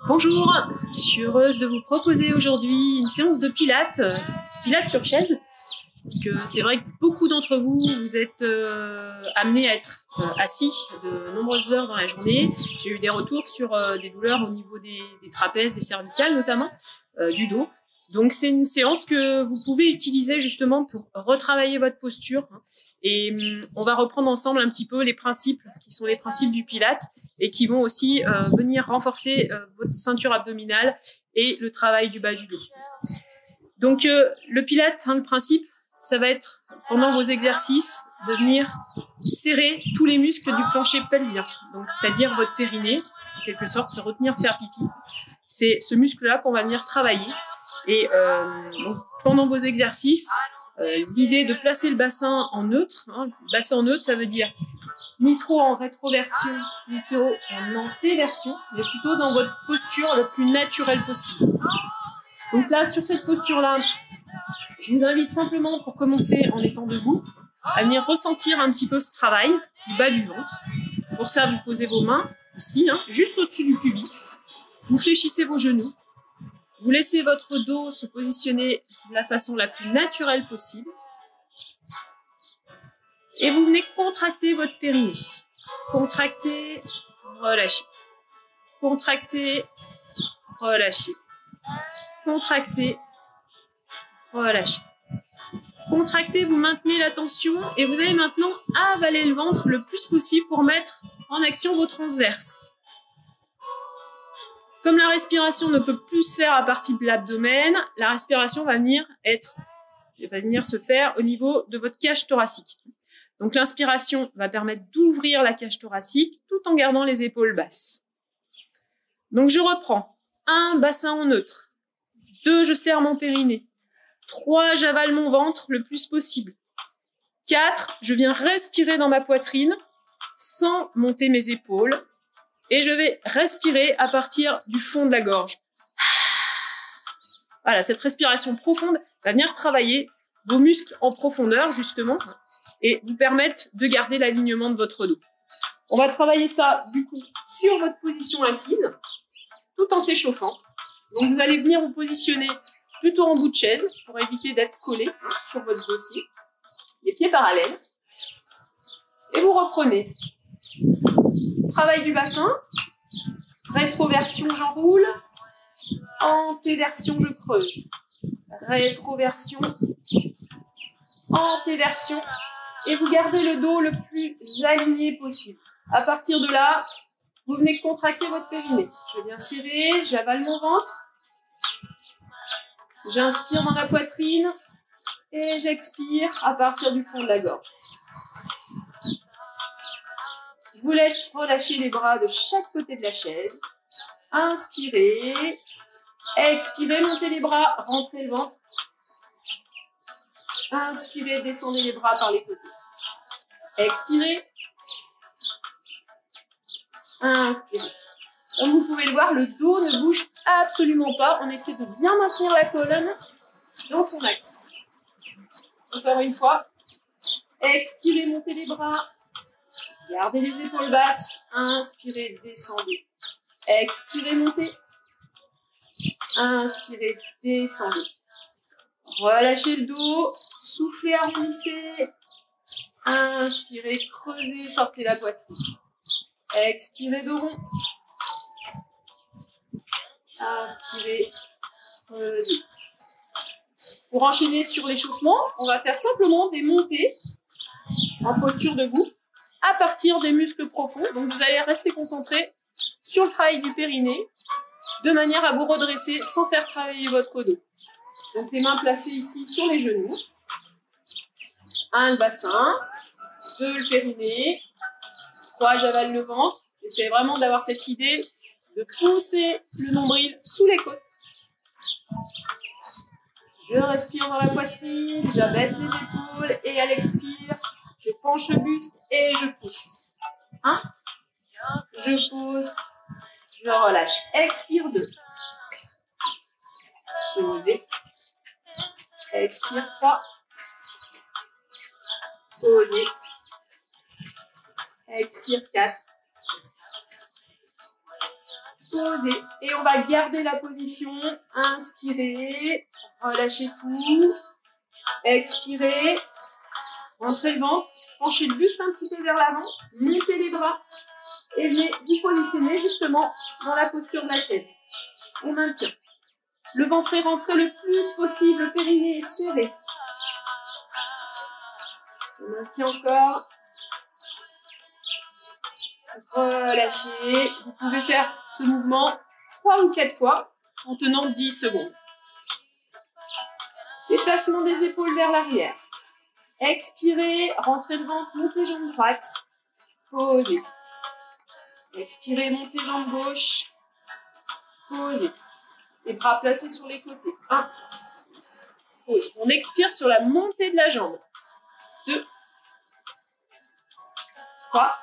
Bonjour, je suis heureuse de vous proposer aujourd'hui une séance de pilates, pilates sur chaise, parce que c'est vrai que beaucoup d'entre vous, vous êtes amenés à être assis de nombreuses heures dans la journée. J'ai eu des retours sur des douleurs au niveau des trapèzes, des cervicales notamment, du dos. Donc c'est une séance que vous pouvez utiliser justement pour retravailler votre posture. Et on va reprendre ensemble un petit peu les principes qui sont les principes du pilates et qui vont aussi venir renforcer votre ceinture abdominale et le travail du bas du dos. Donc le pilates, le principe, ça va être pendant vos exercices de venir serrer tous les muscles du plancher pelvien. Donc c'est-à-dire votre périnée, en quelque sorte, se retenir de faire pipi. C'est ce muscle-là qu'on va venir travailler. Et donc, pendant vos exercices, l'idée de placer le bassin en neutre. Le bassin en neutre, ça veut dire ni trop en rétroversion, ni trop en antéversion, mais plutôt dans votre posture le plus naturelle possible. Donc là, sur cette posture-là, je vous invite simplement, pour commencer en étant debout, à venir ressentir un petit peu ce travail du bas du ventre. Pour ça, vous posez vos mains ici, juste au-dessus du pubis. Vous fléchissez vos genoux. Vous laissez votre dos se positionner de la façon la plus naturelle possible. Et vous venez contracter votre périnée. Contracter, relâcher. Contracter, relâcher. Contracter, relâcher. Contractez, vous maintenez la tension et vous allez maintenant avaler le ventre le plus possible pour mettre en action vos transverses. Comme la respiration ne peut plus se faire à partir de l'abdomen, la respiration va venir se faire au niveau de votre cage thoracique. Donc l'inspiration va permettre d'ouvrir la cage thoracique tout en gardant les épaules basses. Donc je reprends. 1, bassin en neutre. 2, je serre mon périnée. 3, j'avale mon ventre le plus possible. 4, je viens respirer dans ma poitrine sans monter mes épaules. Et je vais respirer à partir du fond de la gorge. Voilà, cette respiration profonde va venir travailler vos muscles en profondeur, justement, et vous permettre de garder l'alignement de votre dos. On va travailler ça, du coup, sur votre position assise, tout en s'échauffant. Donc, vous allez venir vous positionner plutôt en bout de chaise pour éviter d'être collé sur votre dossier. Les pieds parallèles. Et vous reprenez. Travail du bassin. Rétroversion, j'enroule. Antéversion, je creuse. Rétroversion. Antéversion. Et vous gardez le dos le plus aligné possible. À partir de là, vous venez contracter votre périnée. Je viens serrer, j'avale mon ventre. J'inspire dans la poitrine. Et j'expire à partir du fond de la gorge. Je vous laisse relâcher les bras de chaque côté de la chaise. Inspirez. Expirez, montez les bras, rentrez le ventre. Inspirez, descendez les bras par les côtés. Expirez. Inspirez. Comme vous pouvez le voir, le dos ne bouge absolument pas. On essaie de bien maintenir la colonne dans son axe. Encore une fois. Expirez, montez les bras. Gardez les épaules basses. Inspirez, descendez. Expirez, montez. Inspirez, descendez. Relâchez le dos. Soufflez, arrondissez. Inspirez, creusez, sortez la poitrine. Expirez, dos rond. Inspirez, creusez. Pour enchaîner sur l'échauffement, on va faire simplement des montées en posture debout à partir des muscles profonds. Donc vous allez rester concentré sur le travail du périnée de manière à vous redresser sans faire travailler votre dos. Donc les mains placées ici sur les genoux. 1, le bassin. 2, le périnée. 3, j'avale le ventre. J'essaie vraiment d'avoir cette idée de pousser le nombril sous les côtes. Je respire dans la poitrine, j'abaisse les épaules et à l'expire, je penche le buste et je pousse. 1, je pose, je relâche. Expire 2. Posez. Expire 3. Posez. Expire 4. posez. Et on va garder la position. Inspirez, relâchez tout. Expirez, rentrez le ventre, penchez le buste un petit peu vers l'avant, montez les bras et venez vous positionner justement dans la posture de la chaise. On maintient. Le ventre est rentré le plus possible, le périnée est serré. On maintient encore. Relâchez. Vous pouvez faire ce mouvement 3 ou 4 fois en tenant 10 secondes. Déplacement des épaules vers l'arrière. Expirez, rentrez le ventre, montez jambe droite. Posez. Expirez, montez jambe gauche. Posez. Les bras placés sur les côtés. 1. Pause. On expire sur la montée de la jambe. 2. 3.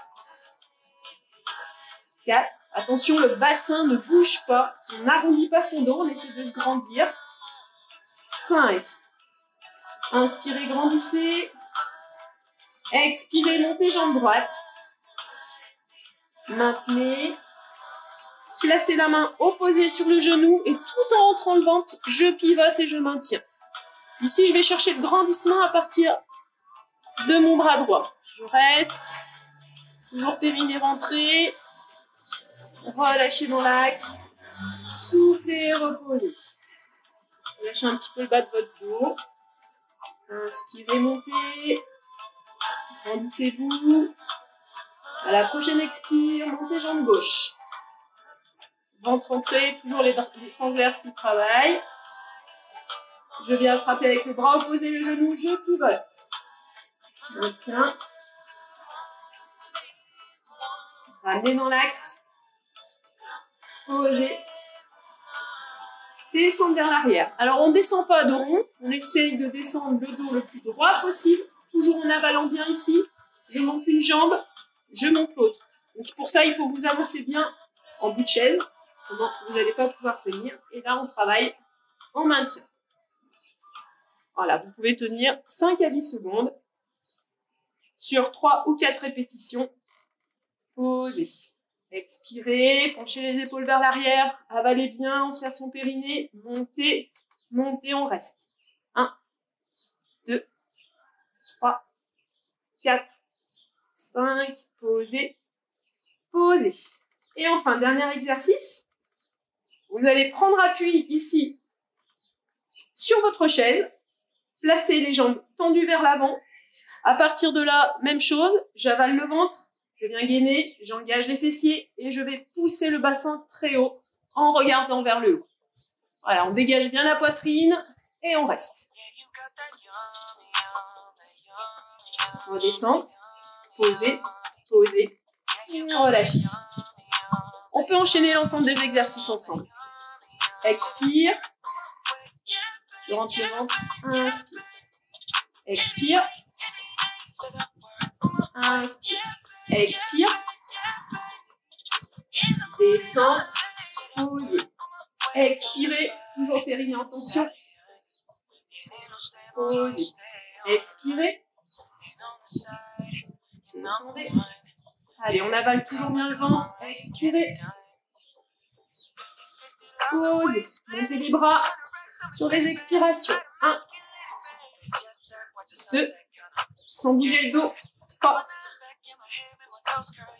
4. Attention, le bassin ne bouge pas. On n'arrondit pas son dos, on essaie de se grandir. 5. Inspirez, grandissez. Expirez, montez jambe droite. Maintenez. Placez la main opposée sur le genou et tout en rentrant le ventre, je pivote et je maintiens. Ici, je vais chercher le grandissement à partir de mon bras droit. Je reste. Toujours périnée rentrée. Relâchez dans l'axe. Soufflez, reposez. Lâchez un petit peu le bas de votre dos. Inspirez, montez. Grandissez-vous. À la prochaine expire, montez jambe gauche. Ventre rentré, toujours les transverses qui travaillent. Je viens attraper avec le bras opposé le genou, je pivote. Maintiens. Ramenez dans l'axe. Posez. Descendre vers l'arrière. Alors, on ne descend pas de rond. On essaye de descendre le dos le plus droit possible. Toujours en avalant bien ici. Je monte une jambe, je monte l'autre. Donc, pour ça, il faut vous avancer bien en bout de chaise. Sinon, vous n'allez pas pouvoir tenir. Et là, on travaille en maintien. Voilà, vous pouvez tenir 5 à 10 secondes sur 3 ou 4 répétitions. Posez. Expirez, penchez les épaules vers l'arrière, avalez bien, on serre son périnée, montez, montez, on reste. 1, 2, 3, 4, 5, posez, posez. Et enfin, dernier exercice, vous allez prendre appui ici sur votre chaise, placez les jambes tendues vers l'avant. À partir de là, même chose, j'avale le ventre. Je viens gainer, j'engage les fessiers et je vais pousser le bassin très haut en regardant vers le haut. Voilà, on dégage bien la poitrine et on reste. Redescente, posez, posez, et relâchez. On peut enchaîner l'ensemble des exercices ensemble. Expire. Je rentre le ventre, inspire. Expire. Inspire. Expire. Descente. Posez. Expirez. Toujours périnée en tension. Posez. Expirez. Descendez. Allez, on avale toujours bien le ventre. Expirez. Posez. Montez les bras sur les expirations. 1, 2, sans bouger le dos. 3,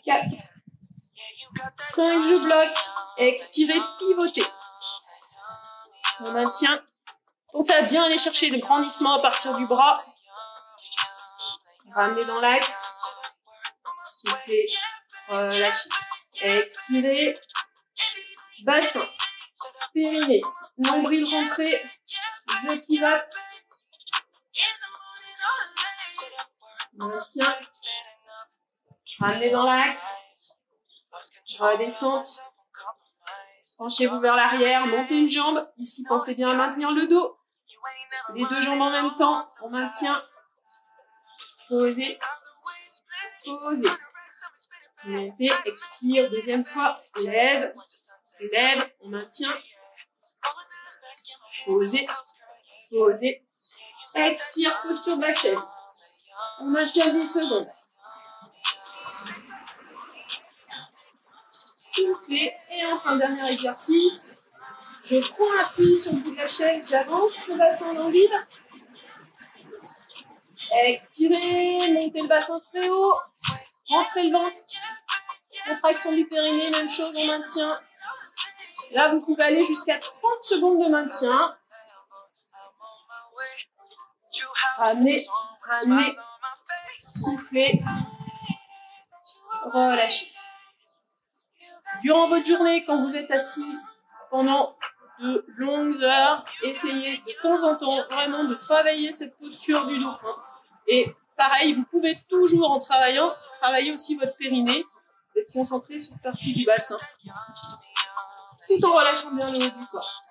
4, 5, je bloque. Expirez, pivotez. On maintient. Pensez à bien aller chercher le grandissement à partir du bras. Ramenez dans l'axe. Soufflez. Relâchez. Expirez. Bassin. Périnée. Nombril rentré. Je pivote. Maintien. Ramenez dans l'axe. Redescente. Penchez-vous vers l'arrière. Montez une jambe. Ici, pensez bien à maintenir le dos. Les deux jambes en même temps. On maintient. Posez. Posez. Montez. Expire. Deuxième fois. Lève. Lève. On maintient. Posez. Posez. Expire. Posture de la chaise. On maintient 10 secondes. soufflez. Et enfin, dernier exercice. Je prends appui sur le bout de la chaise, j'avance le bassin dans le vide. Expirez, montez le bassin très haut. Rentrez le ventre. Contraction du périnée, même chose, on maintient. Là, vous pouvez aller jusqu'à 30 secondes de maintien. Ramenez, ramenez, soufflez, relâchez. Durant votre journée, quand vous êtes assis pendant de longues heures, essayez de temps en temps vraiment de travailler cette posture du dos. Et pareil, vous pouvez toujours en travaillant, travailler aussi votre périnée, être concentré sur cette partie du bassin, tout en relâchant bien le haut du corps.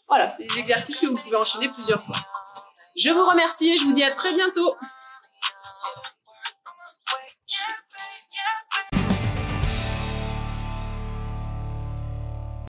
Voilà, c'est des exercices que vous pouvez enchaîner plusieurs fois. Je vous remercie et je vous dis à très bientôt.